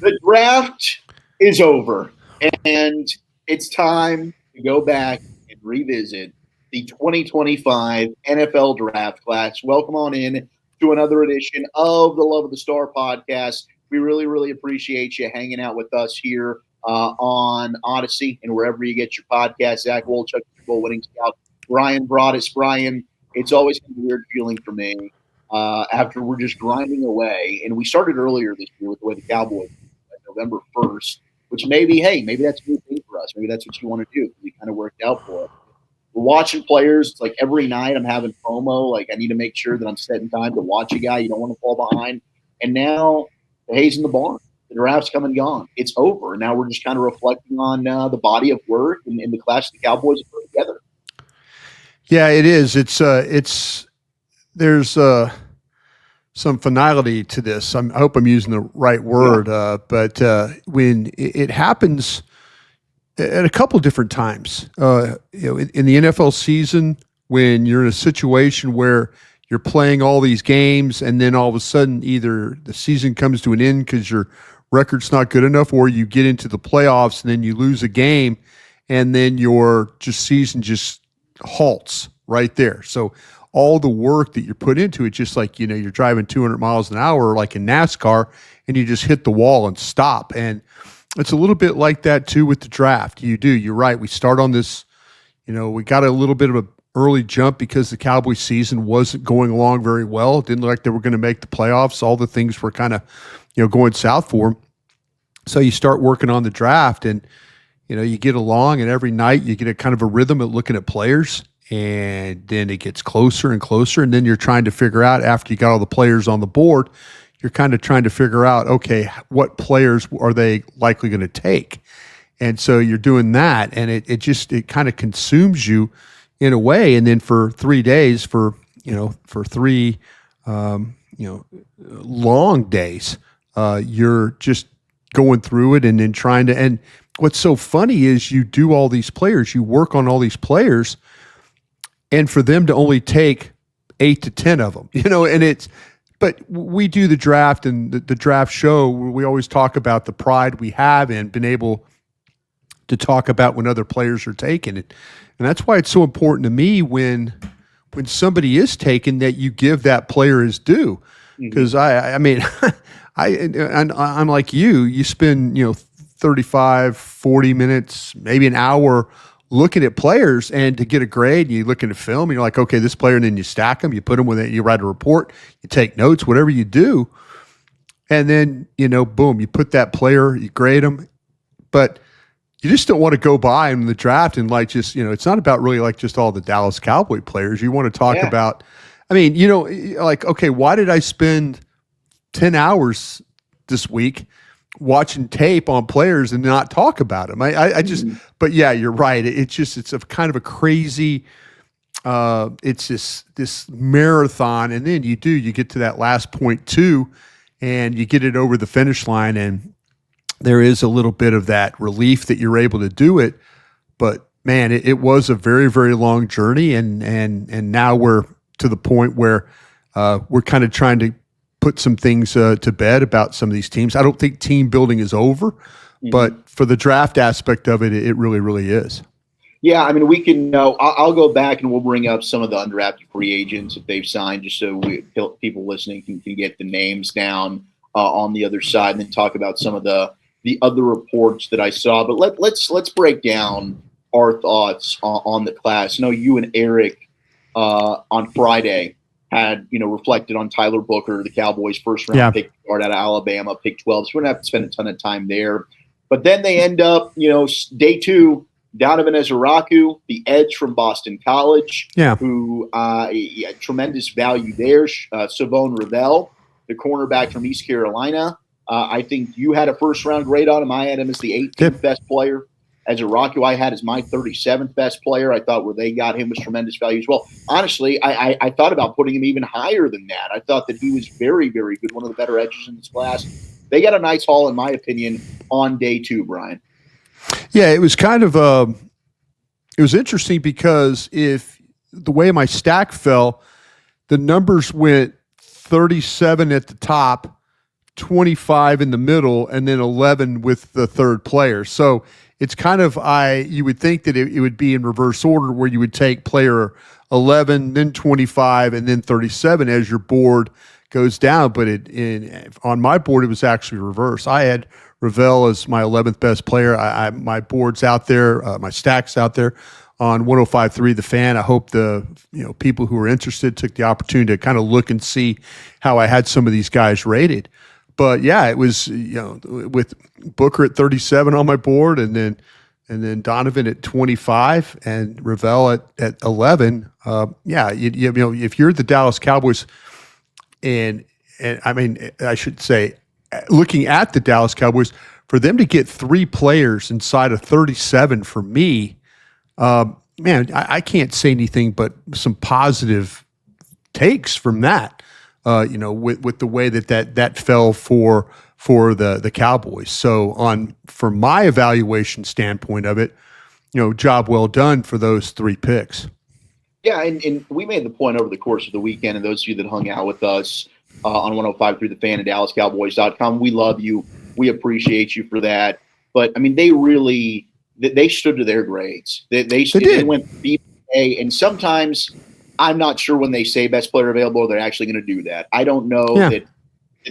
The draft is over, and it's time to go back and revisit the 2025 NFL Draft Class. Welcome on in to another edition of the Love of the Star podcast. We really, really appreciate you hanging out with us here on Odyssey and wherever you get your podcast. Zach Wolchuk, Bowl winning scout, Brian Broaddus. Brian, it's always a weird feeling for me after we're just grinding away. And we started earlier this year with the way the Cowboys November 1st, which maybe that's a new thing for us. Maybe that's what you want to do. We kind of worked out for it. We're watching players. It's like every night I'm having FOMO. Like I need to make sure that I'm setting time to watch a guy. You don't want to fall behind. And now the hay's in the barn. The draft's come and gone. It's over. Now we're just kind of reflecting on the body of work and the class the Cowboys have put together. Yeah, it is. There's some finality to this. I hope I'm using the right word, but when it happens at a couple different times, in the NFL season, when you're in a situation where you're playing all these games and then all of a sudden either the season comes to an end because your record's not good enough, or you get into the playoffs and then you lose a game and then your season just halts right there. So all the work that you're put into it, just like, you're driving 200 miles an hour, like in NASCAR, and you just hit the wall and stop. And it's a little bit like that too with the draft. You're right. We start on this, we got a little bit of an early jump because the Cowboys season wasn't going along very well. It didn't look like they were going to make the playoffs. All the things were kind of, going south for them. So you start working on the draft and, you get along, and every night you get a kind of a rhythm at looking at players. And then it gets closer and closer. And then you're trying to figure out, after you got all the players on the board, you're kind of trying to figure out, okay, what players are they likely going to take? And so you're doing that, and it kind of consumes you in a way. And then for 3 days, for three, long days, you're just going through it and then trying to, and what's so funny is you do all these players, you work on all these players, and for them to only take 8 to 10 of them, but we do the draft and the draft show. We always talk about the pride we have in being able to talk about when other players are taken. And that's why it's so important to me when somebody is taken that you give that player his due. Because I'm like you spend, 35, 40 minutes, maybe an hour looking at players, and to get a grade, you look at a film, and you're like, okay, this player, and then you stack them, you put them with it, you write a report, you take notes, whatever you do, and then, boom, you put that player, you grade them, but you just don't want to go by in the draft and it's not about really like just all the Dallas Cowboy players. You want to talk about, okay, why did I spend 10 hours this week watching tape on players and not talk about them? I just, but yeah, you're right. It's a kind of a crazy, it's this marathon. And then you get to that last point too, and you get it over the finish line. And there is a little bit of that relief that you're able to do it, but man, it was a very, very long journey. And now we're to the point where, we're kind of trying to put some things to bed about some of these teams. I don't think team building is over, but for the draft aspect of it, it really, really is. Yeah, we can. I'll go back and we'll bring up some of the undrafted free agents that they've signed, just so people listening can get the names down on the other side, and then talk about some of the other reports that I saw. But let's break down our thoughts on the class. I know you and Eric on Friday had, reflected on Tyler Booker, the Cowboys' first-round pick guard out of Alabama, pick 12. So we don't have to spend a ton of time there. But then they end up, day 2, Donovan Ezeraku, the edge from Boston College, who tremendous value there. Savone Ravel, the cornerback from East Carolina. I think you had a first-round grade on him. I had him as the 18th best player. Ezeraku I had as my 37th best player. I thought where they got him was tremendous value as well. Honestly, I thought about putting him even higher than that. I thought that he was very, very good, one of the better edges in this class. They got a nice haul, in my opinion, on day 2, Brian. Yeah, it was kind of it was interesting because if the way my stack fell, the numbers went 37 at the top, 25 in the middle, and then 11 with the third player. So it's kind of you would think that it would be in reverse order, where you would take player 11, then 25, and then 37 as your board goes down. But on my board, it was actually reverse. I had Ravel as my 11th best player. My board's out there, my stack's out there on 105.3 The Fan. I hope the people who are interested took the opportunity to kind of look and see how I had some of these guys rated. But yeah, it was with Booker at 37 on my board, and then Donovan at 25 and Ravel at 11. If you're the Dallas Cowboys, and I mean, I should say, looking at the Dallas Cowboys, for them to get 3 players inside of 37 for me, man, I can't say anything but some positive takes from that. With the way that fell for the Cowboys. So from my evaluation standpoint of it, job well done for those 3 picks. Yeah, and we made the point over the course of the weekend, and those of you that hung out with us on 105.3 The Fan and DallasCowboys.com, we love you. We appreciate you for that. But, I mean, they stood to their grades. They went B, A, and sometimes – I'm not sure when they say best player available, they're actually going to do that. I don't know that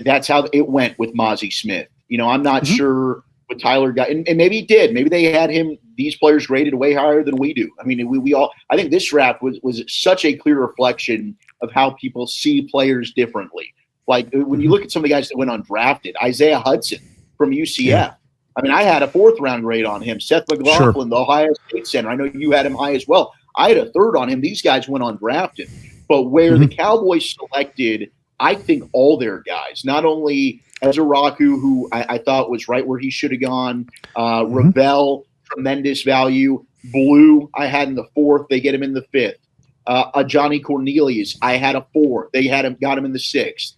that's how it went with Mozzie Smith. I'm not sure what Tyler got, and maybe he did. Maybe they had these players graded way higher than we do. I mean, we all. I think this draft was such a clear reflection of how people see players differently. Like when you look at some of the guys that went undrafted, Isaiah Hudson from UCF. Yeah. I mean, I had a 4th round grade on him. Seth McLaughlin, the Ohio State center. I know you had him high as well. I had a 3rd on him. These guys went undrafted. But where the Cowboys selected, I think, all their guys, not only Ezeraku, who I thought was right where he should have gone, Ravel, tremendous value. Blue, I had in the 4th. They get him in the 5th. Johnny Cornelius, I had a 4. They got him in the 6th.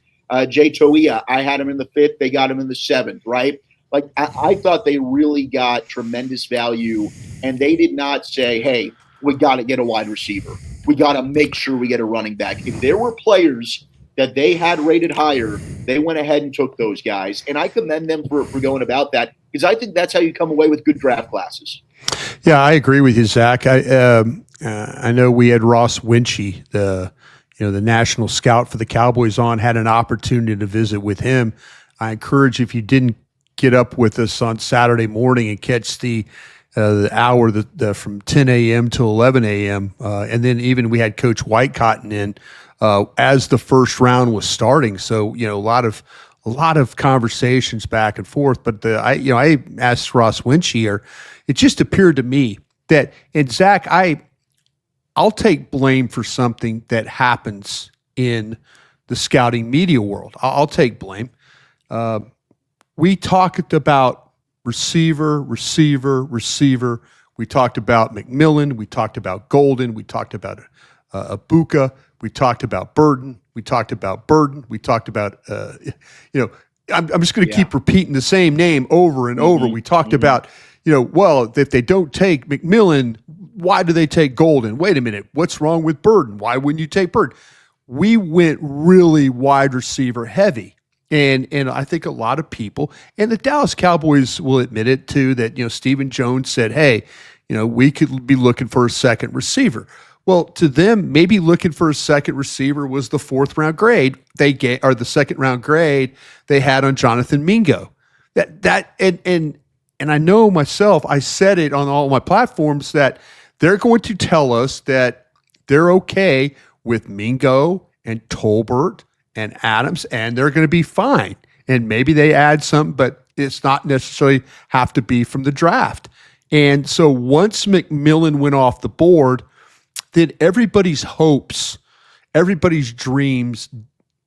Jay Toia, I had him in the 5th. They got him in the 7th, right? Like, I thought they really got tremendous value, and they did not say, hey, we got to get a wide receiver. We got to make sure we get a running back. If there were players that they had rated higher, they went ahead and took those guys. And I commend them for going about that, because I think that's how you come away with good draft classes. Yeah, I agree with you, Zach. I know we had Ross Winchy, the national scout for the Cowboys, had an opportunity to visit with him. I encourage, if you didn't get up with us on Saturday morning and catch the hour from 10 a.m. to 11 a.m. And then even we had Coach Whitecotton in as the first round was starting. So, a lot of conversations back and forth. But I asked Ross Winchy, it just appeared to me that, and Zach, I'll take blame for something that happens in the scouting media world. I'll take blame. We talked about receiver. We talked about McMillan. We talked about Golden. We talked about Abuka. We talked about Burden. We talked about I'm just going to keep repeating the same name over and over. We talked about, well, if they don't take McMillan, why do they take Golden? Wait a minute. What's wrong with Burden? Why wouldn't you take Burden? We went really wide receiver heavy. And I think a lot of people, and the Dallas Cowboys will admit it too, that, Stephen Jones said, hey, we could be looking for a second receiver. Well, to them, maybe looking for a second receiver was the 4th round grade or the 2nd round grade they had on Jonathan Mingo. And I know myself, I said it on all my platforms, that they're going to tell us that they're okay with Mingo and Tolbert and Adams, and they're going to be fine. And maybe they add some, but it's not necessarily have to be from the draft. And so once McMillan went off the board, then everybody's hopes, everybody's dreams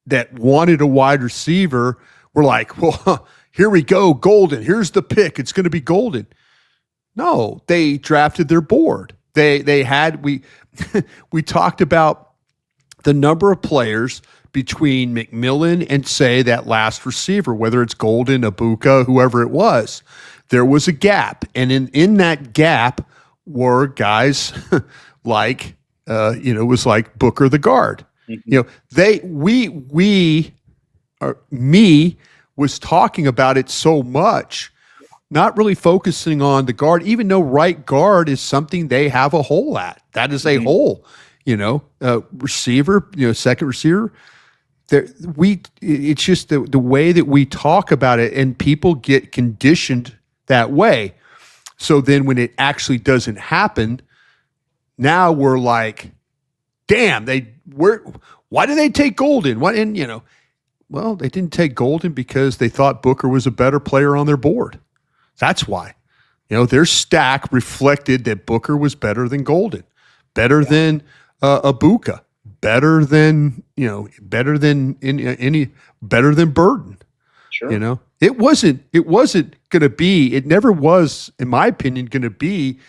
that wanted a wide receiver were like, well, here we go, Golden. Here's the pick. It's going to be Golden. No, they drafted their board. We talked about the number of players between McMillan and, say, that last receiver, whether it's Golden, Abuka, whoever it was. There was a gap. And in that gap were guys like, it was like Booker the guard. Mm-hmm. Me was talking about it so much, not really focusing on the guard, even though right guard is something they have a hole at. That is a hole, receiver, second receiver. It's just the way that we talk about it, and people get conditioned that way. So then when it actually doesn't happen, now we're like, damn, why did they take Golden? Well, they didn't take Golden because they thought Booker was a better player on their board. That's why. Their stack reflected that Booker was better than Golden, better than Ibuka, better than Burden. Sure. It wasn't going to be. It never was, in my opinion, going to be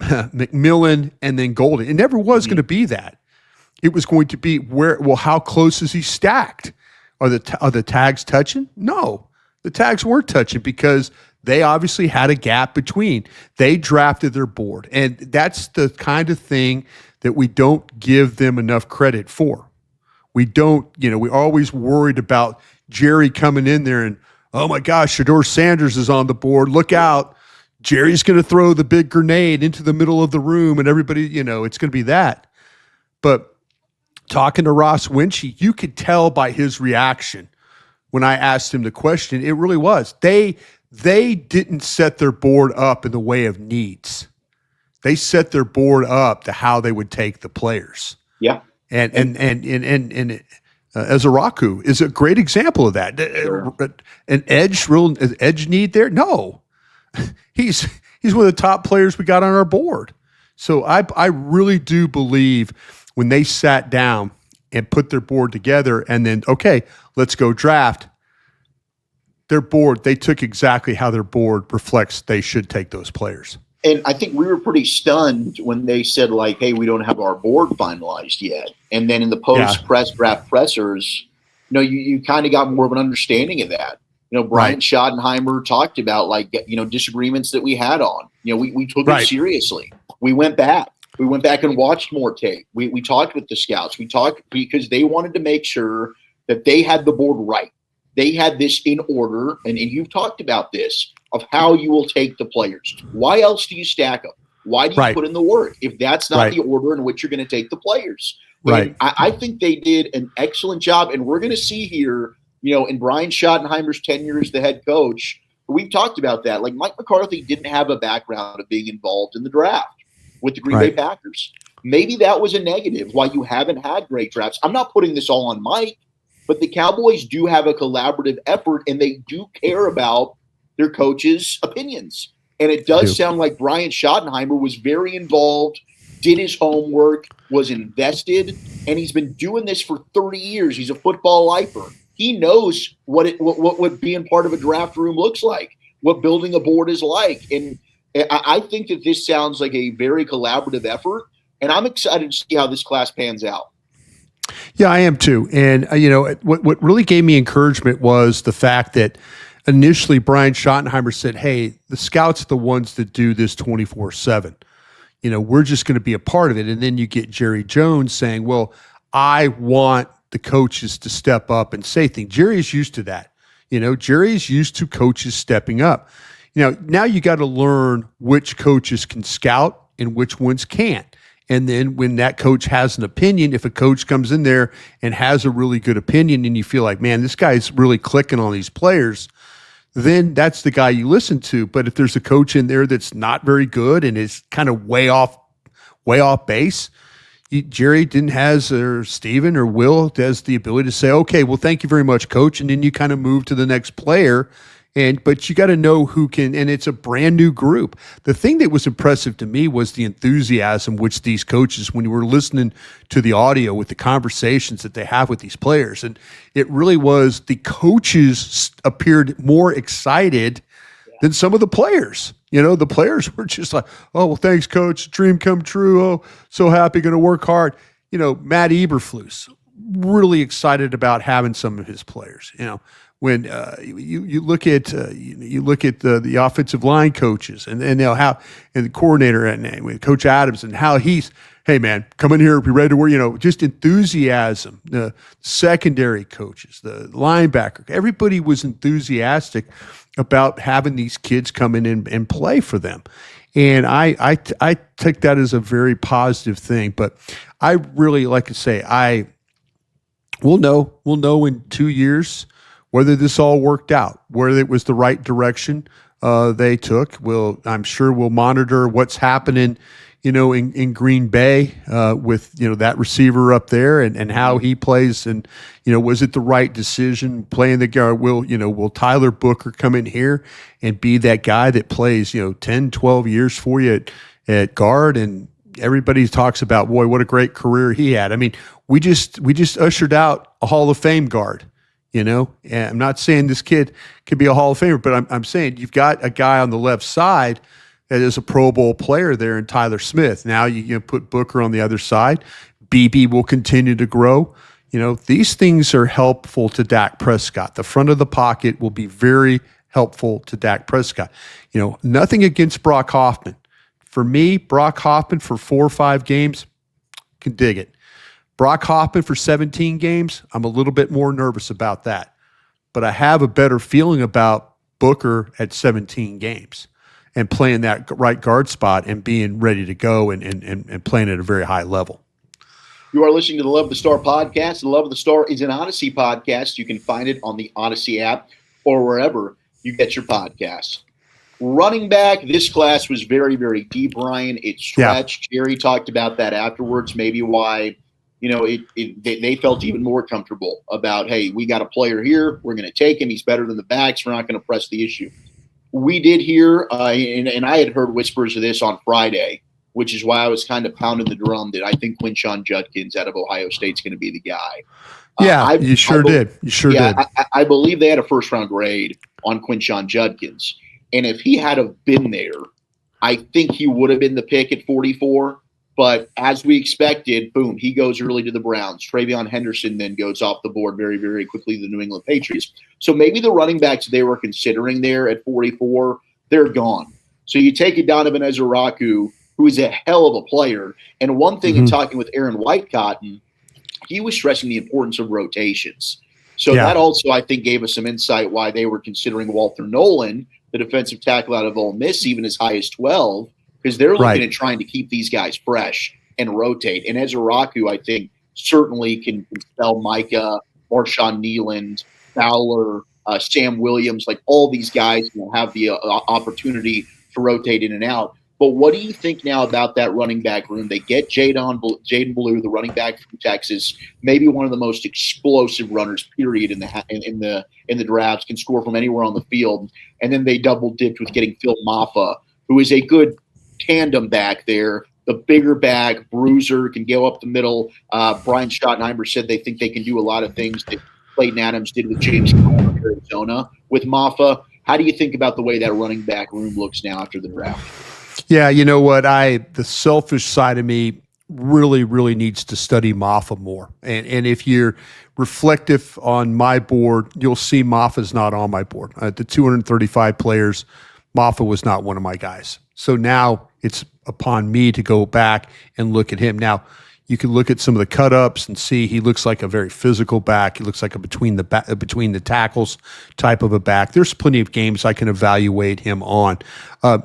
McMillan and then Golden. It never was going to be that. It was going to be how close is he stacked? Are the tags touching? No, the tags weren't touching because they obviously had a gap between. They drafted their board, and that's the kind of thing that we don't give them enough credit for. We don't, we're always worried about Jerry coming in there and, oh my gosh, Shedeur Sanders is on the board. Look out. Jerry's going to throw the big grenade into the middle of the room, and everybody, it's going to be that. But talking to Ross Winchie, you could tell by his reaction when I asked him the question, it really was. They didn't set their board up in the way of needs. They set their board up to how they would take the players. Yeah. And Azaraku is a great example of that. Sure. An edge need there? No. He's one of the top players we got on our board. So I really do believe when they sat down and put their board together and then, okay, let's go draft, their board, they took exactly how their board reflects they should take those players. And I think we were pretty stunned when they said, like, hey, we don't have our board finalized yet. And then in the post-press draft pressers, you kind of got more of an understanding of that. Brian Schottenheimer talked about, like, disagreements that we had on. We took it seriously. We went back. We went back and watched more tape. We talked with the scouts. We talked because they wanted to make sure that they had the board right. They had this in order, and you've talked about this, of how you will take the players. Why else do you stack them? Why do you put in the work if that's not the order in which you're going to take the players? Right. And I think they did an excellent job, and we're going to see here, in Brian Schottenheimer's tenure as the head coach, we've talked about that. Like, Mike McCarthy didn't have a background of being involved in the draft with the Green Bay Packers. Maybe that was a negative, why you haven't had great drafts. I'm not putting this all on Mike, but the Cowboys do have a collaborative effort, and they do care about their coaches' opinions. And it does sound like Brian Schottenheimer was very involved, did his homework, was invested, and he's been doing this for 30 years. He's a football lifer. He knows what being part of a draft room looks like, what building a board is like. And I think that this sounds like a very collaborative effort, and I'm excited to see how this class pans out. Yeah, I am too. And, what really gave me encouragement was the fact that initially Brian Schottenheimer said, hey, the scouts are the ones that do this 24/7. We're just going to be a part of it. And then you get Jerry Jones saying, well, I want the coaches to step up and say things. Jerry's used to that. Jerry's used to coaches stepping up. Now you got to learn which coaches can scout and which ones can't. And then when that coach has an opinion, if a coach comes in there and has a really good opinion and you feel like, man, this guy's really clicking on these players, then that's the guy you listen to. But if there's a coach in there that's not very good and is kind of way off base, Jerry didn't has, or Steven or Will has the ability to say, okay, well, thank you very much, coach. And then you kind of move to the next player. But you got to know who can, and it's a brand new group. The thing that was impressive to me was the enthusiasm which these coaches, when you were listening to the audio with the conversations that they have with these players, and it really was the coaches appeared more excited than some of the players. The players were just like, oh, well, thanks, coach. Dream come true. Oh, so happy, going to work hard. Matt Eberflus. really excited about having some of his players. When you look at the offensive line coaches and how and the coordinator and with Coach Adams and how he's, hey man, come in here, be ready to work. Just enthusiasm. The secondary coaches, the linebacker, everybody was enthusiastic about having these kids come in and play for them. And I take that as a very positive thing. But I really like to say we'll know in 2 years whether this all worked out, whether it was the right direction they took. I'm sure we'll monitor what's happening, in Green Bay with, that receiver up there and how he plays. And, was it the right decision playing the guard? Will Tyler Booker come in here and be that guy that plays, 10, 12 years for you at guard? And everybody talks about, boy, what a great career he had. I mean, we just ushered out a Hall of Fame guard. And I'm not saying this kid could be a Hall of Famer, but I'm saying you've got a guy on the left side that is a Pro Bowl player there in Tyler Smith. Now you put Booker on the other side. BB will continue to grow. These things are helpful to Dak Prescott. The front of the pocket will be very helpful to Dak Prescott. Nothing against Brock Hoffman. For me, Brock Hoffman for 4 or 5 games, can dig it. Brock Hoffman for 17 games, I'm a little bit more nervous about that. But I have a better feeling about Booker at 17 games and playing that right guard spot and being ready to go and playing at a very high level. You are listening to the Love of the Star podcast. The Love of the Star is an Odyssey podcast. You can find it on the Odyssey app or wherever you get your podcasts. Running back, this class was very, very deep, Ryan. It stretched. Yeah. Jerry talked about that afterwards, maybe why they felt even more comfortable about, hey, we got a player here. We're going to take him. He's better than the backs. We're not going to press the issue. We did hear, and I had heard whispers of this on Friday, which is why I was kind of pounding the drum that I think Quinshon Judkins out of Ohio State is going to be the guy. Yeah, you sure did. You sure did. I believe they had a first-round grade on Quinshon Judkins. And if he had have been there, I think he would have been the pick at 44. But as we expected, boom, he goes early to the Browns. TreVeyon Henderson then goes off the board very, very quickly to the New England Patriots. So maybe the running backs they were considering there at 44, they're gone. So you take it Donovan Ezeraku, who is a hell of a player. And one thing in talking with Aaron Whitecotton, he was stressing the importance of rotations. So that also, I think, gave us some insight why they were considering Walter Nolan, the defensive tackle out of Ole Miss, even as high as 12, because they're looking at trying to keep these guys fresh and rotate. And Ezeraku, I think, certainly can spell Micah, Marshawn Nealand, Fowler, Sam Williams, like all these guys will have the opportunity to rotate in and out. But what do you think now about that running back room? They get Jaden Blue, the running back from Texas, maybe one of the most explosive runners, period, in the drafts, can score from anywhere on the field. And then they double dipped with getting Phil Maffa, who is a good tandem back there. The bigger back, bruiser, can go up the middle. Brian Schottenheimer said they think they can do a lot of things that Clayton Adams did with James Conner in Arizona with Maffa. How do you think about the way that running back room looks now after the draft? Yeah, you know what? The selfish side of me really, really needs to study Maffa more. And if you're reflective on my board, you'll see Maffa's not on my board. The 235 players, Maffa was not one of my guys. So now it's upon me to go back and look at him. Now, you can look at some of the cut-ups and see he looks like a very physical back. He looks like a between the tackles type of a back. There's plenty of games I can evaluate him on.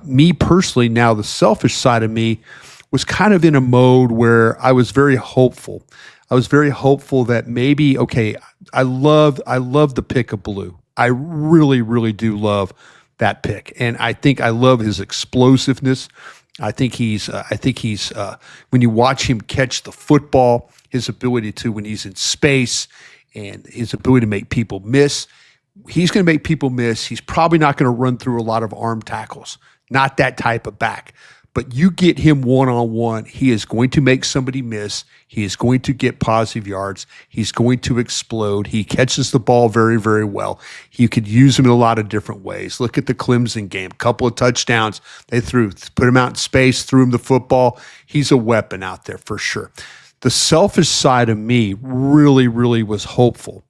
Me personally, now the selfish side of me was kind of in a mode where I was very hopeful. I was very hopeful that maybe, okay, I love the pick of Blue. I really, really do love that pick. And I think I love his explosiveness. I think he's when you watch him catch the football, his ability to, when he's in space and his ability to make people miss, he's going to make people miss. He's probably not going to run through a lot of arm tackles. Not that type of back. But you get him one-on-one, he is going to make somebody miss. He is going to get positive yards. He's going to explode. He catches the ball very, very well. You could use him in a lot of different ways. Look at the Clemson game. A couple of touchdowns. They put him out in space, threw him the football. He's a weapon out there for sure. the selfish side of me really, really was hopeful,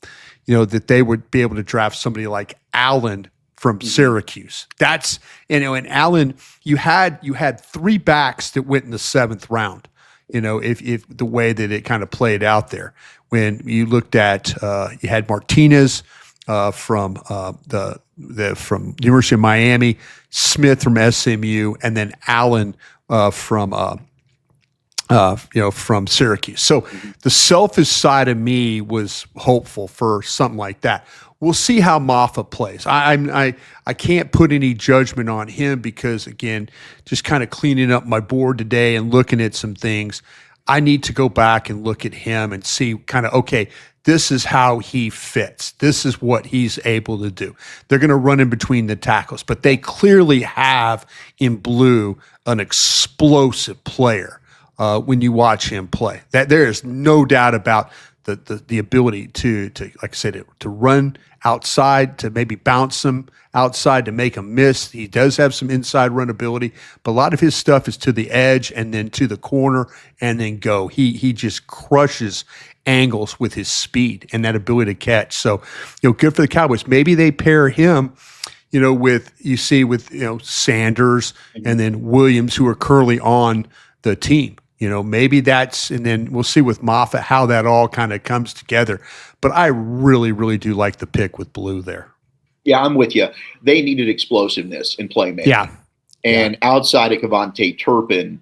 that they would be able to draft somebody like Allen from Syracuse. That's, and Allen, you had three backs that went in the 7th round, if the way that it kind of played out there. When you looked at, you had Martinez from from University of Miami, Smith from SMU, and then Allen from Syracuse. So the selfish side of me was hopeful for something like that. We'll see how Maffa plays. I can't put any judgment on him because, again, just kind of cleaning up my board today and looking at some things, I need to go back and look at him and see kind of, okay, this is how he fits. This is what he's able to do. They're going to run in between the tackles, but they clearly have in Blue an explosive player when you watch him play. That there is no doubt about the ability to like I said, to run outside, to maybe bounce them outside, to make them miss. He does have some inside run ability, but a lot of his stuff is to the edge and then to the corner and then go. He just crushes angles with his speed and that ability to catch. So, good for the Cowboys. Maybe they pair him, with Sanders and then Williams, who are currently on the team. Maybe that's, and then we'll see with Moffitt how that all kind of comes together. But I really, really do like the pick with Blue there. Yeah, I'm with you. They needed explosiveness in playmaking. Yeah. And outside of Kevontae Turpin,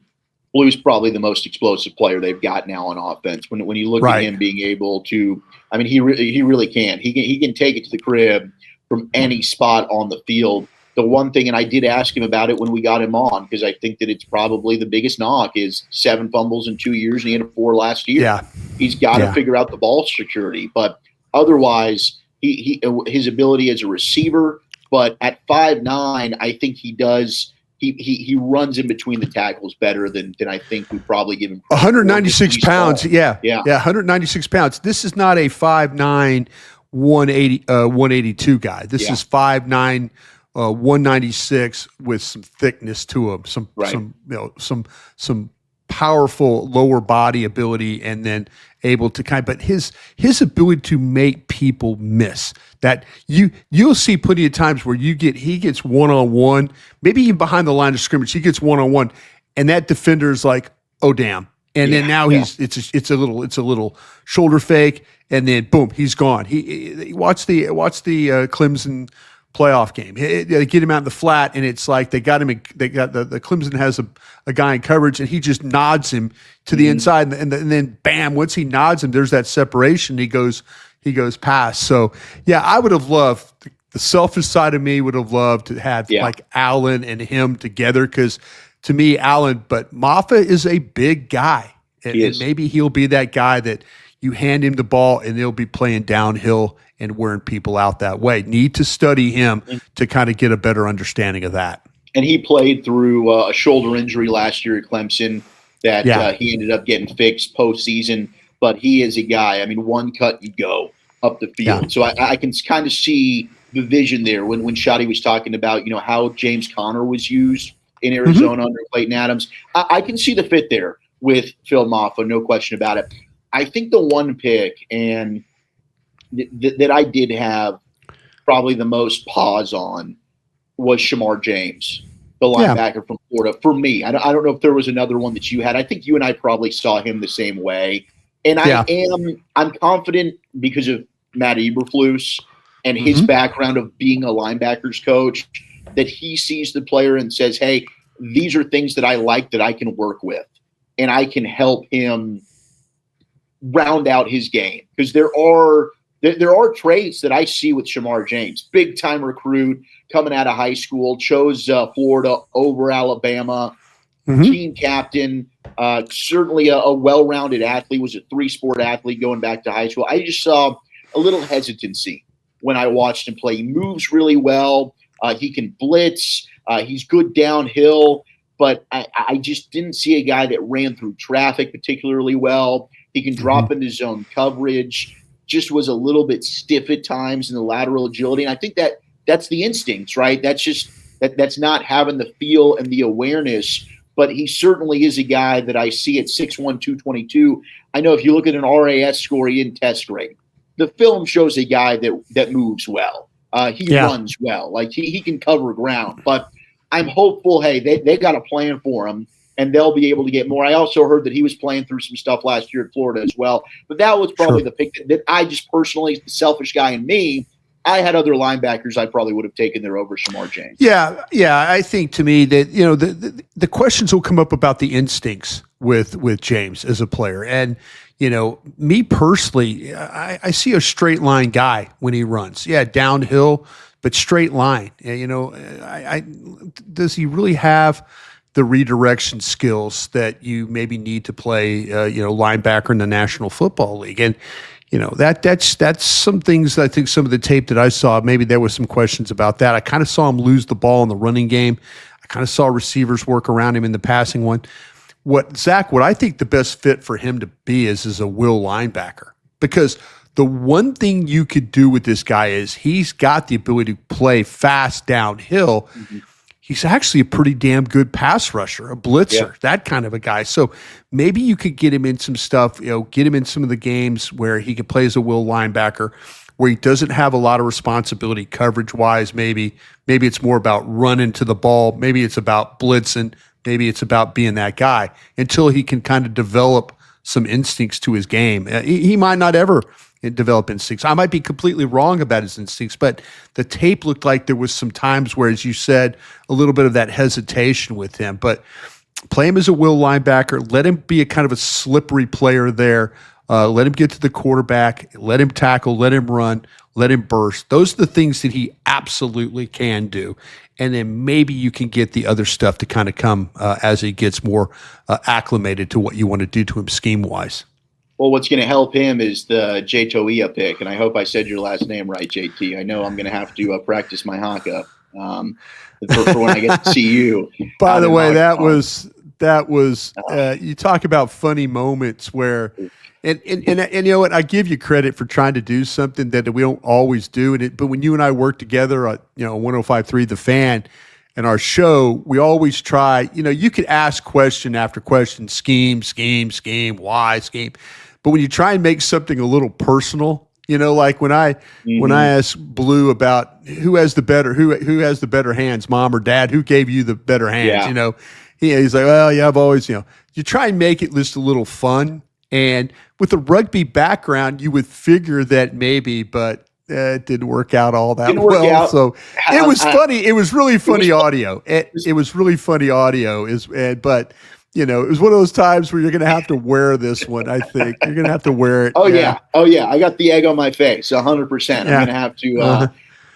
Blue's probably the most explosive player they've got now on offense. When you look at him being able to, he really can. He can take it to the crib from any spot on the field. The one thing, and I did ask him about it when we got him on, because I think that it's probably the biggest knock, is 7 fumbles in 2 years, and he had 4 last year. Yeah. He's got to figure out the ball security. But otherwise, his ability as a receiver, but at 5'9", I think he does – he runs in between the tackles better than I think we probably give him. 196 pounds, yeah, 196 pounds. This is not a 5'9", 182 guy. This is 5'9", 196 with some thickness to him, some powerful lower body ability, and then able to but his ability to make people miss. That you'll see plenty of times where he gets one-on-one, maybe even behind the line of scrimmage, he gets one-on-one, and that defender's like, oh damn. And then now it's a little shoulder fake, and then boom, he's gone. He watch the Clemson playoff game. They get him out in the flat, and it's like they got the Clemson has a guy in coverage, and he just nods him to the inside, and then bam, once he nods him, there's that separation. He goes past. So yeah, I would have loved, the selfish side of me would have loved to have like Allen and him together, because to me, but Maffa is a big guy, and maybe he'll be that guy that you hand him the ball and he'll be playing downhill and wearing people out that way. Need to study him to kind of get a better understanding of that. And he played through a shoulder injury last year at Clemson that he ended up getting fixed postseason. But he is a guy, one cut, you go up the field. Yeah. So I can kind of see the vision there when Shotty was talking about, how James Conner was used in Arizona under Clayton Adams. I can see the fit there with Phil Maffa, no question about it. I think the one pick and that I did have probably the most pause on was Shamar James, the linebacker from Florida. For me, I don't know if there was another one that you had. I think you and I probably saw him the same way. And I'm confident because of Matt Eberflus and his background of being a linebackers coach, that he sees the player and says, hey, these are things that I like that I can work with, and I can help him round out his game. Because there are traits that I see with Shamar James. Big-time recruit coming out of high school, chose Florida over Alabama, team captain, certainly a well-rounded athlete, was a 3-sport athlete going back to high school. I just saw a little hesitancy when I watched him play. He moves really well. He can blitz. He's good downhill. But I just didn't see a guy that ran through traffic particularly well. He can drop into zone coverage. Just was a little bit stiff at times in the lateral agility. And I think that's the instincts, right? That's just that's not having the feel and the awareness. but he certainly is a guy that I see at 6'1", 222. I know if you look at an RAS score, he didn't test great. The film shows a guy that moves well. He runs well. Like he can cover ground. But I'm hopeful, hey, they got a plan for him, and they'll be able to get more. I also heard that he was playing through some stuff last year at Florida as well. But that was probably the pick that I just personally, the selfish guy in me, I had other linebackers I probably would have taken there over Shamar James. Yeah. I think to me that, the questions will come up about the instincts with James as a player. And, me personally, I see a straight line guy when he runs. Yeah, downhill, but straight line. Does he really have the redirection skills that you maybe need to play, linebacker in the National Football League? And, that's some things. I think some of the tape that I saw, maybe there was some questions about that. I kind of saw him lose the ball in the running game. I kind of saw receivers work around him in the passing one. What I think the best fit for him to be is a will linebacker, because the one thing you could do with this guy is he's got the ability to play fast downhill. Mm-hmm. He's actually a pretty damn good pass rusher, a blitzer, that kind of a guy. So maybe you could get him in some stuff, get him in some of the games where he could play as a will linebacker, where he doesn't have a lot of responsibility coverage-wise. Maybe it's more about running to the ball. Maybe it's about blitzing. Maybe it's about being that guy until he can kind of develop some instincts to his game. He might not ever develop instincts. I might be completely wrong about his instincts, but the tape looked like there was some times where, as you said, a little bit of that hesitation with him. But play him as a will linebacker. Let him be a kind of a slippery player there. Let him get to the quarterback. Let him tackle. Let him run. Let him burst. Those are the things that he absolutely can do. And then maybe you can get the other stuff to kind of come as he gets more acclimated to what you want to do to him scheme-wise. Well, what's going to help him is the J Toia pick, and I hope I said your last name right, JT. I know I'm going to have to practice my Haka for when I get to see you. By the way, that was you talk about funny moments where, and you know what, I give you credit for trying to do something that we don't always do, but when you and I work together at 105.3 The Fan and our show, we always try. You could ask question after question, scheme, why scheme. But when you try and make something a little personal, like when I asked Blue about who has the better hands, mom or dad, who gave you the better hands, he's like, well, yeah, I've always, you try and make it just a little fun. And with a rugby background, you would figure that maybe, but it didn't work out all that well. So it was funny. It was really funny audio. It was really funny audio. But it was one of those times where you're going to have to wear this one. I think you're going to have to wear it. Oh yeah. I got the egg on my face, 100%. I'm going to have to.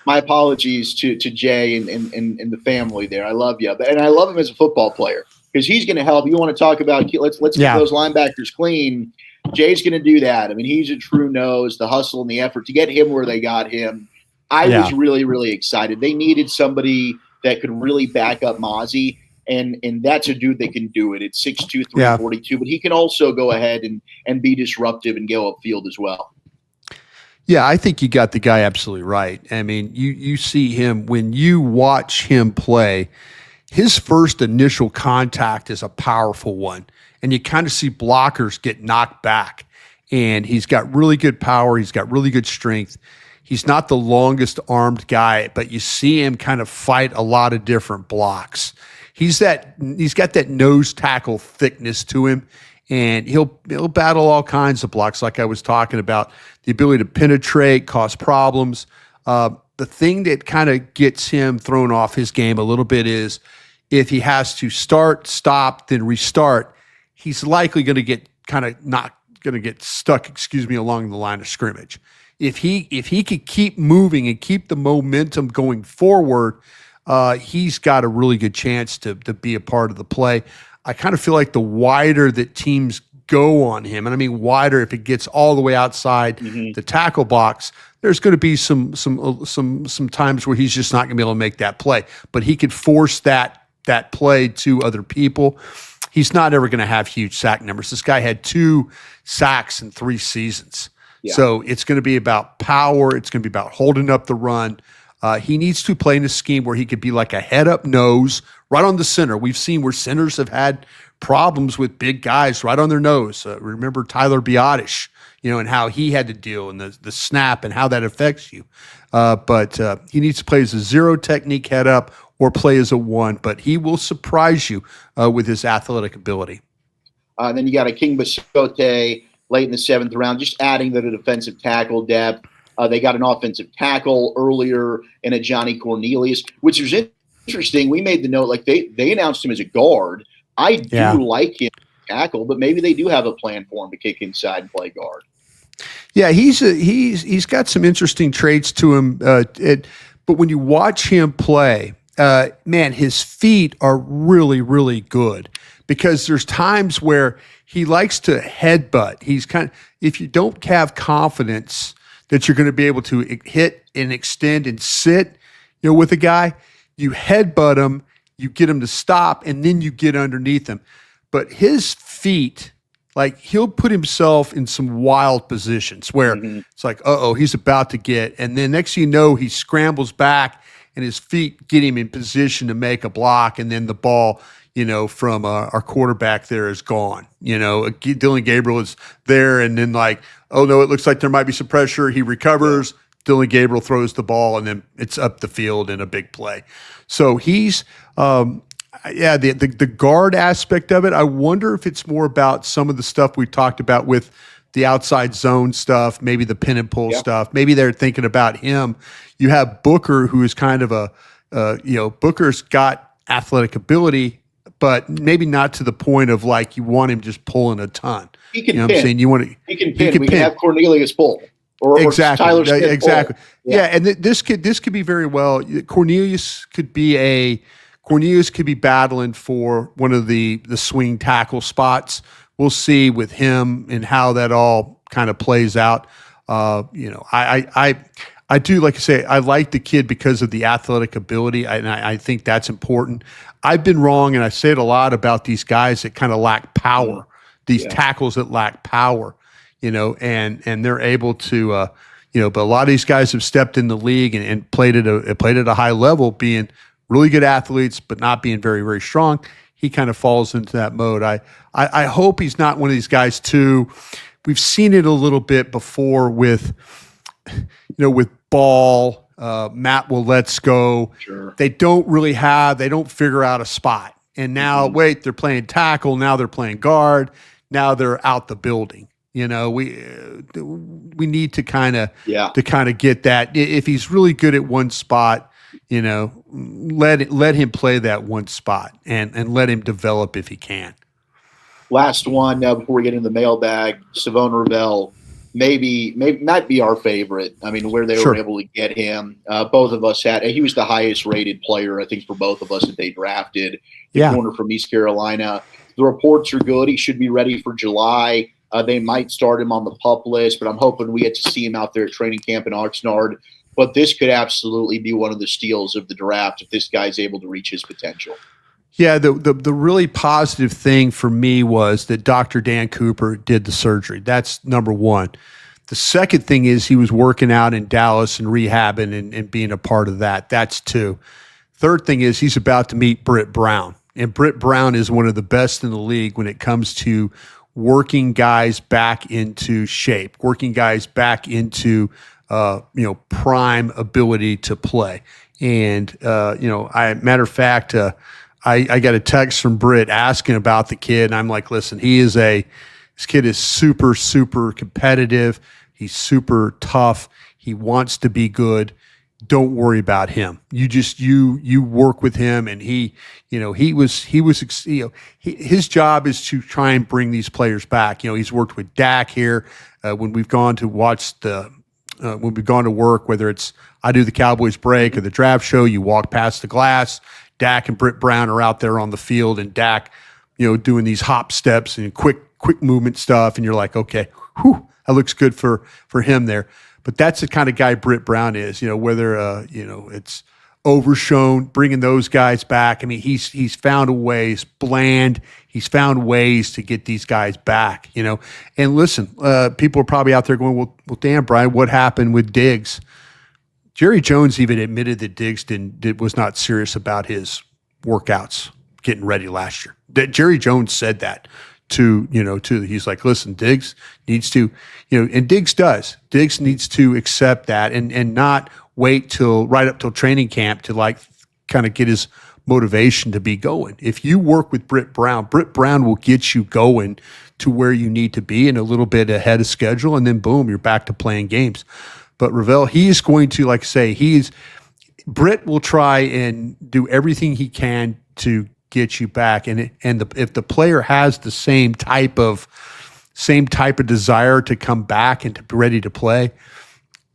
My apologies to Jay and the family there. I love you, and I love him as a football player because he's going to help. You want to talk about let's get those linebackers clean. Jay's going to do that. I mean, he's a true nose, the hustle and the effort to get him where they got him. I was really, really excited. They needed somebody that could really back up Mozzie, and that's a dude that can do it. It's 6'2", 342, but he can also go ahead and be disruptive and go upfield as well. Yeah, I think you got the guy absolutely right. I mean, you see him, when you watch him play, his first initial contact is a powerful one. And you kind of see blockers get knocked back. And he's got really good power. He's got really good strength. He's not the longest armed guy, but you see him kind of fight a lot of different blocks. He's got that nose tackle thickness to him. And he'll battle all kinds of blocks, like I was talking about, the ability to penetrate, cause problems. The thing that kind of gets him thrown off his game a little bit is if he has to start, stop, then restart, he's likely going to get stuck, along the line of scrimmage. If he could keep moving and keep the momentum going forward, he's got a really good chance to be a part of the play. I kind of feel like the wider that teams go on him, and I mean wider if it gets all the way outside the tackle box, there's going to be some times where he's just not going to be able to make that play. But he could force that play to other people. He's not ever going to have huge sack numbers. This guy had 2 sacks in 3 seasons. Yeah. So it's going to be about power. It's going to be about holding up the run. He needs to play in a scheme where he could be like a head-up nose right on the center. We've seen where centers have had problems with big guys right on their nose. Remember Tyler Biotish, and how he had to deal and the snap and how that affects you. But he needs to play as a zero technique head up or play as a one, but he will surprise you with his athletic ability. Then you got a King Basote late in the 7th round, just adding to the defensive tackle depth. They got an offensive tackle earlier in a Johnny Cornelius, which is interesting. We made the note, like they announced him as a guard. I do like him tackle, but maybe they do have a plan for him to kick inside and play guard. Yeah, he's got some interesting traits to him. But when you watch him play, man, his feet are really, really good because there's times where he likes to headbutt. He's if you don't have confidence that you're going to be able to hit and extend and sit, with a guy, you headbutt him, you get him to stop, and then you get underneath him. But his feet, like he'll put himself in some wild positions where it's like, he's about to get, and then next thing you know, he scrambles back and his feet get him in position to make a block, and then the ball, from our quarterback there is gone. Dylan Gabriel is there, and then like, oh no, it looks like there might be some pressure. He recovers. Dylan Gabriel throws the ball, and then it's up the field in a big play. So he's, the guard aspect of it, I wonder if it's more about some of the stuff we talked about with the outside zone stuff, maybe the pin and pull stuff. Maybe they're thinking about him. You have Booker, who is kind of Booker's got athletic ability, but maybe not to the point of like you want him just pulling a ton. He can pin. What I'm saying? He can pin. We can have Cornelius pull. Or exactly. Tyler exactly. Pull. Yeah, and this could be very well. Cornelius could be battling for one of the swing tackle spots. We'll see with him and how that all kind of plays out. I do, like I say, I like the kid because of the athletic ability, and I think that's important. I've been wrong, and I say it a lot about these guys that kind of lack power, these tackles that lack power, and they're able to, but a lot of these guys have stepped in the league and played at a high level, being really good athletes, but not being very, very strong. He kind of falls into that mode. I hope he's not one of these guys too. We've seen it a little bit before with Ball, Matt Willetsko. Sure. They don't figure out a spot. And now, they're playing tackle. Now they're playing guard. Now they're out the building. We need to kind of get that. If he's really good at one spot, let him play that one spot and let him develop if he can. Last one before we get into the mailbag, Savon Ravel, maybe might be our favorite. I mean, where they were able to get him. Both of us he was the highest rated player, I think, for both of us that they drafted. The corner from East Carolina. The reports are good. He should be ready for July. They might start him on the PUP list, but I'm hoping we get to see him out there at training camp in Oxnard. But this could absolutely be one of the steals of the draft if this guy's able to reach his potential. Yeah, the really positive thing for me was that Dr. Dan Cooper did the surgery. That's number one. The second thing is he was working out in Dallas and rehabbing and being a part of that. That's two. Third thing is he's about to meet Britt Brown. And Britt Brown is one of the best in the league when it comes to working guys back into shape, working guys back into prime ability to play. And matter of fact, I got a text from Britt asking about the kid, and I'm like, listen, this kid is super, super competitive. He's super tough. He wants to be good. Don't worry about him. You just you work with him, and his job is to try and bring these players back. He's worked with Dak here when we've gone to watch when we've gone to work, whether it's I do the Cowboys break or the draft show, you walk past the glass. Dak and Britt Brown are out there on the field, and Dak, doing these hop steps and quick movement stuff, and you're like, okay, that looks good for him there. But that's the kind of guy Britt Brown is, whether it's Overshone, bringing those guys back. I mean, he's found ways, Bland, he's found ways to get these guys back, And listen, people are probably out there going, well, damn, Brian, what happened with Diggs? Jerry Jones even admitted that Diggs was not serious about his workouts getting ready last year. That Jerry Jones said that he's like, listen, Diggs needs to, and Diggs does. Diggs needs to accept that and not wait till right up till training camp to like kind of get his motivation to be going. If you work with Britt Brown will get you going to where you need to be and a little bit ahead of schedule, and then boom, you're back to playing games. But Ravel, he's going to, like I say, Britt will try and do everything he can to get you back. If the player has the same type of desire to come back and to be ready to play,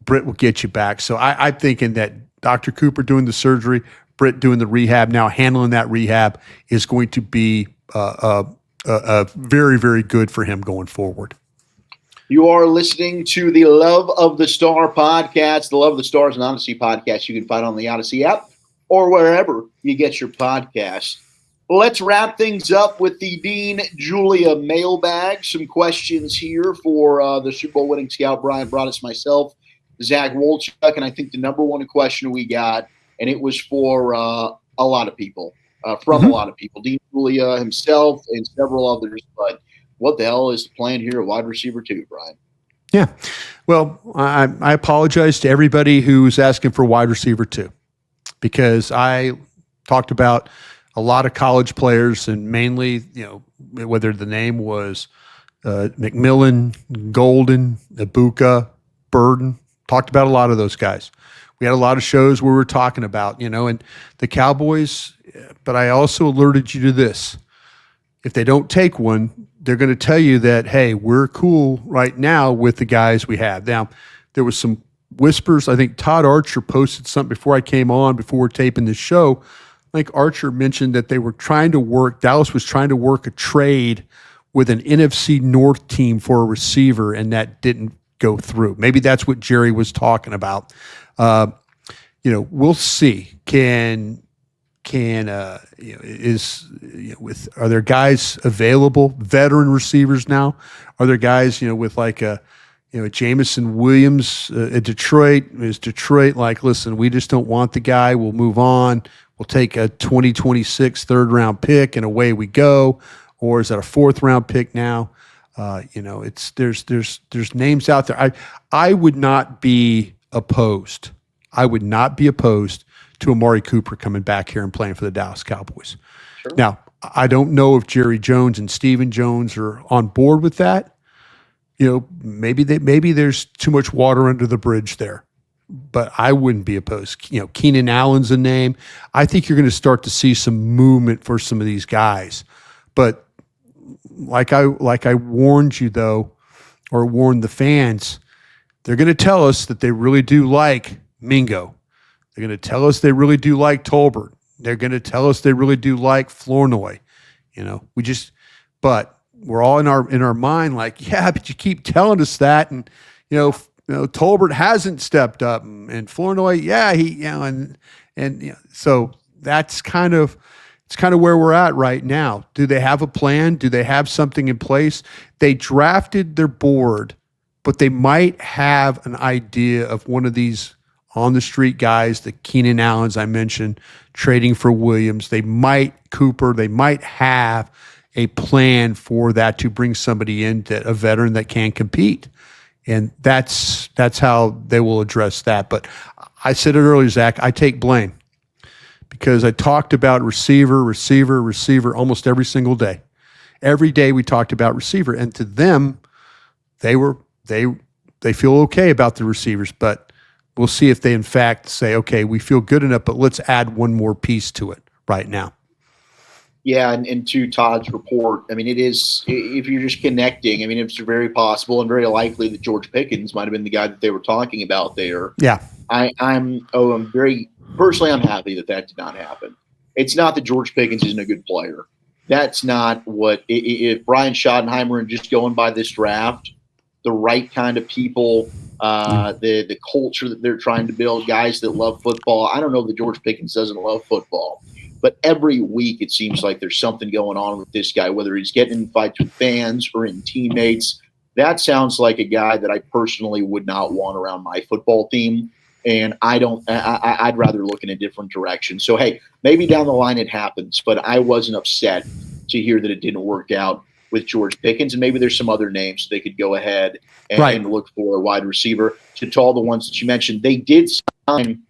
Britt will get you back. So I'm thinking that Dr. Cooper doing the surgery, Britt doing the rehab, now handling that rehab is going to be very, very good for him going forward. You are listening to the Love of the Star podcast. The Love of the Star is an Odyssey podcast you can find on the Odyssey app or wherever you get your podcasts. Let's wrap things up with the Dean Julia mailbag. Some questions here for the Super Bowl winning scout Brian Broaddus, myself, Zach Wolchuk, and I think the number one question we got, and it was for a lot of people, from a lot of people, Dean Julia himself and several others, but what the hell is the plan here at wide receiver 2, Brian? Yeah. Well, I apologize to everybody who's asking for wide receiver 2 because I talked about a lot of college players and mainly, whether the name was McMillan, Golden, Ibuka, Burden, talked about a lot of those guys. We had a lot of shows where we were talking about, and the Cowboys, but I also alerted you to this. If they don't take one, they're going to tell you that, hey, we're cool right now with the guys we have. Now, there was some whispers. I think Todd Archer posted something before I came on, before we're taping this show. I think Archer mentioned that Dallas was trying to work a trade with an NFC North team for a receiver, and that didn't go through. Maybe that's what Jerry was talking about. We'll see. Are there guys available, veteran receivers now? Are there guys, with like Jameson Williams at Detroit? Is Detroit like, listen, we just don't want the guy. We'll move on. We'll take a 2026 third-round pick and away we go. Or is that a fourth-round pick now? There's names out there. I would not be opposed. I would not be opposed to Amari Cooper coming back here and playing for the Dallas Cowboys. Sure. Now, I don't know if Jerry Jones and Stephen Jones are on board with that. Maybe there's too much water under the bridge there, but I wouldn't be opposed. Keenan Allen's a name. I think you're going to start to see some movement for some of these guys. But like I warned you though, or warned the fans, they're going to tell us that they really do like Mingo. They're going to tell us they really do like Tolbert. They're going to tell us they really do like Flournoy. But we're all in our mind like, yeah, but you keep telling us that, and Tolbert hasn't stepped up, and Flournoy, yeah, so that's kind of where we're at right now. Do they have a plan? Do they have something in place? They drafted their board, but they might have an idea of one of these on the street guys, the Keenan Allens I mentioned, trading for Williams. They might have a plan for that to bring somebody in, a veteran that can compete. And that's how they will address that. But I said it earlier, Zach, I take blame because I talked about receiver almost every single day. Every day we talked about receiver, and to them, they feel okay about the receivers, but we'll see if they, in fact, say, okay, we feel good enough, but let's add one more piece to it right now. Yeah, and to Todd's report, I mean, it is, if you're just connecting, I mean, it's very possible and very likely that George Pickens might have been the guy that they were talking about there. Yeah. I'm happy that did not happen. It's not that George Pickens isn't a good player. That's not what, if Brian Schottenheimer and just going by this draft, the right kind of people, the culture that they're trying to build, guys that love football. I don't know that George Pickens doesn't love football, but every week it seems like there's something going on with this guy, whether he's getting in fights with fans or in teammates. That sounds like a guy that I personally would not want around my football team. And I'd rather look in a different direction. So, hey, maybe down the line it happens, but I wasn't upset to hear that it didn't work out with George Pickens. And maybe there's some other names they could go ahead and look for a wide receiver. To all the ones that you mentioned, they did sign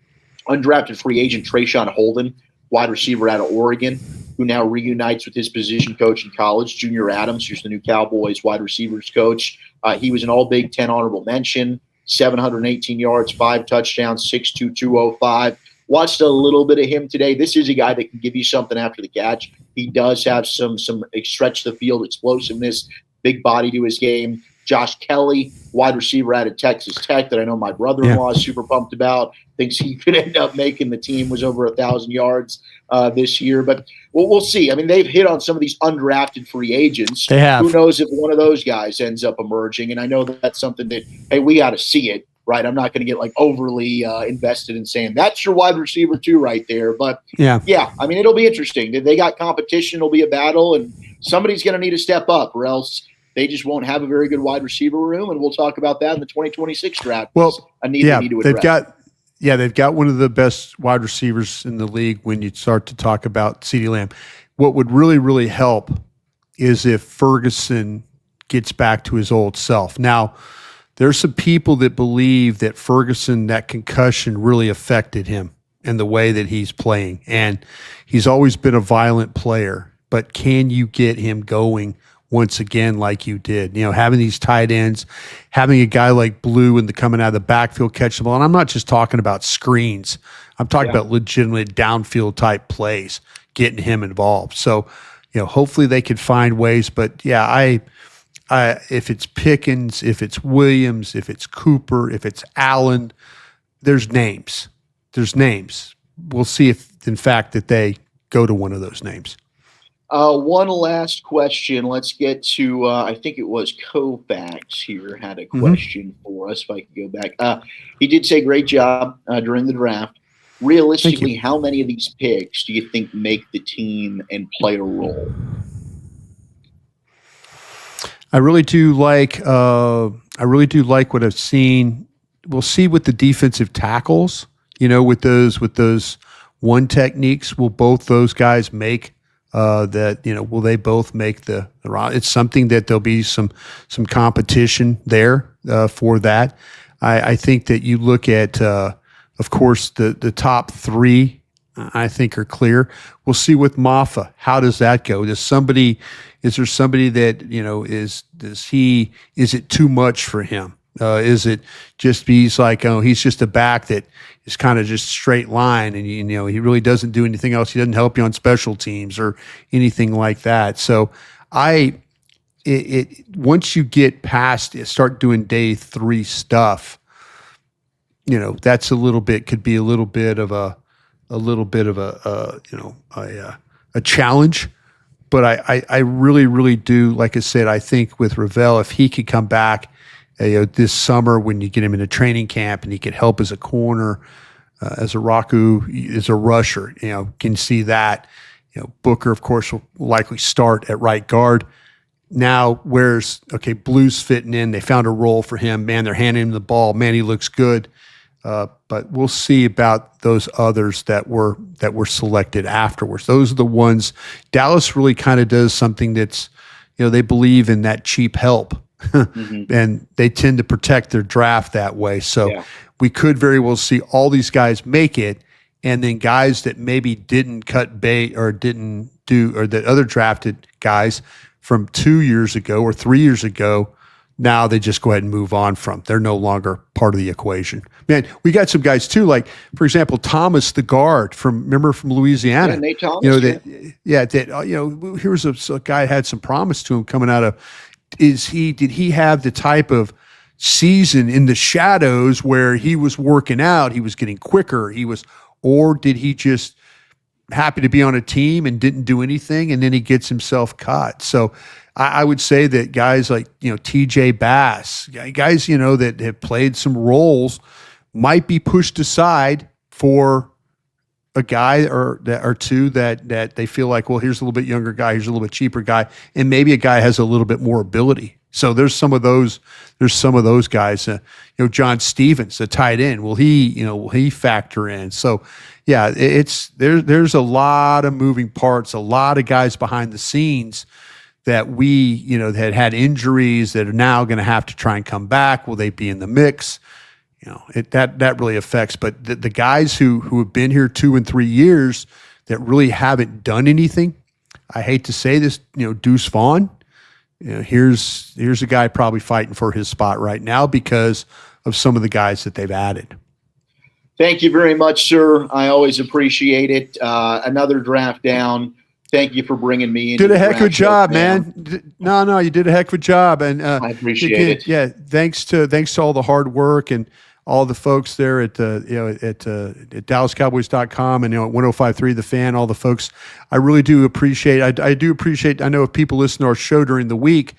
undrafted free agent Trayshawn Holden, wide receiver out of Oregon, who now reunites with his position coach in college, Junior Adams, who's the new Cowboys wide receivers coach. He was an all Big Ten honorable mention, 718 yards, 5 touchdowns, 6'2", 205. Watched a little bit of him today. This is a guy that can give you something after the catch. He does have some stretch the field explosiveness, big body to his game. Josh Kelly, wide receiver out of Texas Tech, that I know my brother-in-law is super pumped about, thinks he could end up making the team, was over 1,000 yards this year. But we'll see. I mean, they've hit on some of these undrafted free agents. They have. Who knows if one of those guys ends up emerging? And I know that's something that, hey, we got to see it, right? I'm not going to get like overly invested in saying that's your wide receiver too right there. But yeah, I mean, it'll be interesting. They got competition. It'll be a battle, and somebody's going to need to step up, or else they just won't have a very good wide receiver room, and we'll talk about that in the 2026 draft. Well, they need to address. They've got one of the best wide receivers in the league when you start to talk about CeeDee Lamb. What would really, really help is if Ferguson gets back to his old self. Now, there's some people that believe that Ferguson, that concussion really affected him and the way that he's playing. And he's always been a violent player, but can you get him going once again like you did? You know, having these tight ends, having a guy like Blue coming out of the backfield catch the ball. And I'm not just talking about screens. I'm talking about legitimate downfield type plays, getting him involved. So, you know, hopefully they can find ways. But yeah, if it's Pickens, if it's Williams, if it's Cooper, if it's Allen, there's names. We'll see if, in fact, that they go to one of those names. One last question. Let's get to, I think it was Kovacs here had a question for us, if I could go back. He did say great job during the draft. Realistically, how many of these picks do you think make the team and play a role? I really do like what I've seen. We'll see with the defensive tackles, you know, with those one techniques, will both those guys make that, you know, will they both make the round? It's something that there'll be some competition there for that. I think that you look at, of course, the top 3, I think, are clear. We'll see with Maffa. How does that go? Is there somebody that, you know, is it too much for him? Is it just he's like, oh, he's just a back that is kind of just straight line, and you know he really doesn't do anything else. He doesn't help you on special teams or anything like that. So once you get past it, start doing day 3 stuff, you know, that's could be a little bit of a challenge. But I really, really do, like I said, I think with Ravel, if he could come back this summer when you get him in a training camp and he could help as a corner, as a Raku, as a rusher, you know, can see that. You know, Booker, of course, will likely start at right guard. Now, Blue's fitting in. They found a role for him. Man, they're handing him the ball. Man, he looks good. But we'll see about those others that were selected afterwards. Those are the ones. Dallas really kind of does something that's, you know, they believe in that cheap help, and they tend to protect their draft that way. So we could very well see all these guys make it, and then guys that maybe didn't cut bait or didn't do, or that other drafted guys from 2 years ago or 3 years ago, now they just go ahead and move on from. They're no longer part of the equation. Man, we got some guys too, like, for example, Thomas, the guard from Louisiana. Yeah, Nate Thomas. You know, here's a guy that had some promise to him coming out of. Did he have the type of season in the shadows where he was working out, he was getting quicker, or did he just happy to be on a team and didn't do anything, and then he gets himself cut? So I would say that guys like, you know, TJ Bass, guys, you know, that have played some roles, might be pushed aside for a guy or two that they feel like, well, here's a little bit younger guy, here's a little bit cheaper guy, and maybe a guy has a little bit more ability So there's some of those guys. John Stevens, the tight end. Will he factor in? So yeah, there's a lot of moving parts, a lot of guys behind the scenes that we that had injuries that are now going to have to try and come back. Will they be in the mix? That really affects. But the guys who have been here 2 and 3 years that really haven't done anything. I hate to say this, Deuce Vaughn. Here's a guy probably fighting for his spot right now because of some of the guys that they've added. Thank you very much, sir. I always appreciate it. Another draft down. Thank you for bringing me in. Did a heck of a job, man. No, you did a heck of a job, and I appreciate it. Yeah, thanks to all the hard work and all the folks there at DallasCowboys.com and 105.3 The Fan. All the folks, I really do appreciate. I do appreciate. I know if people listen to our show during the week,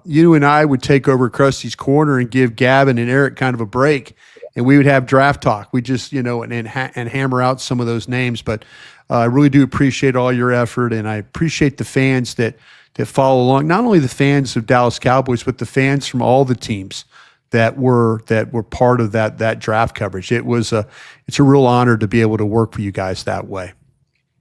you and I would take over Krusty's Corner and give Gavin and Eric kind of a break, and we would have draft talk. We just and hammer out some of those names, but. I really do appreciate all your effort, and I appreciate the fans that follow along. Not only the fans of Dallas Cowboys, but the fans from all the teams that were part of that draft coverage. It's a real honor to be able to work for you guys that way.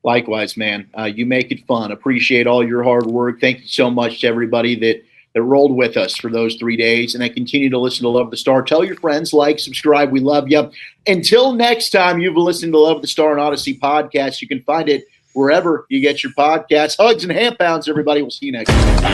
Likewise, man. You make it fun. Appreciate all your hard work. Thank you so much to everybody that rolled with us for those 3 days, and I continue to listen to Love the Star. Tell your friends, like, subscribe. We love you. Until next time, you've been listening to Love the Star and Odyssey podcast. You can find it wherever you get your podcasts. Hugs and hand pounds, everybody. We'll see you next time.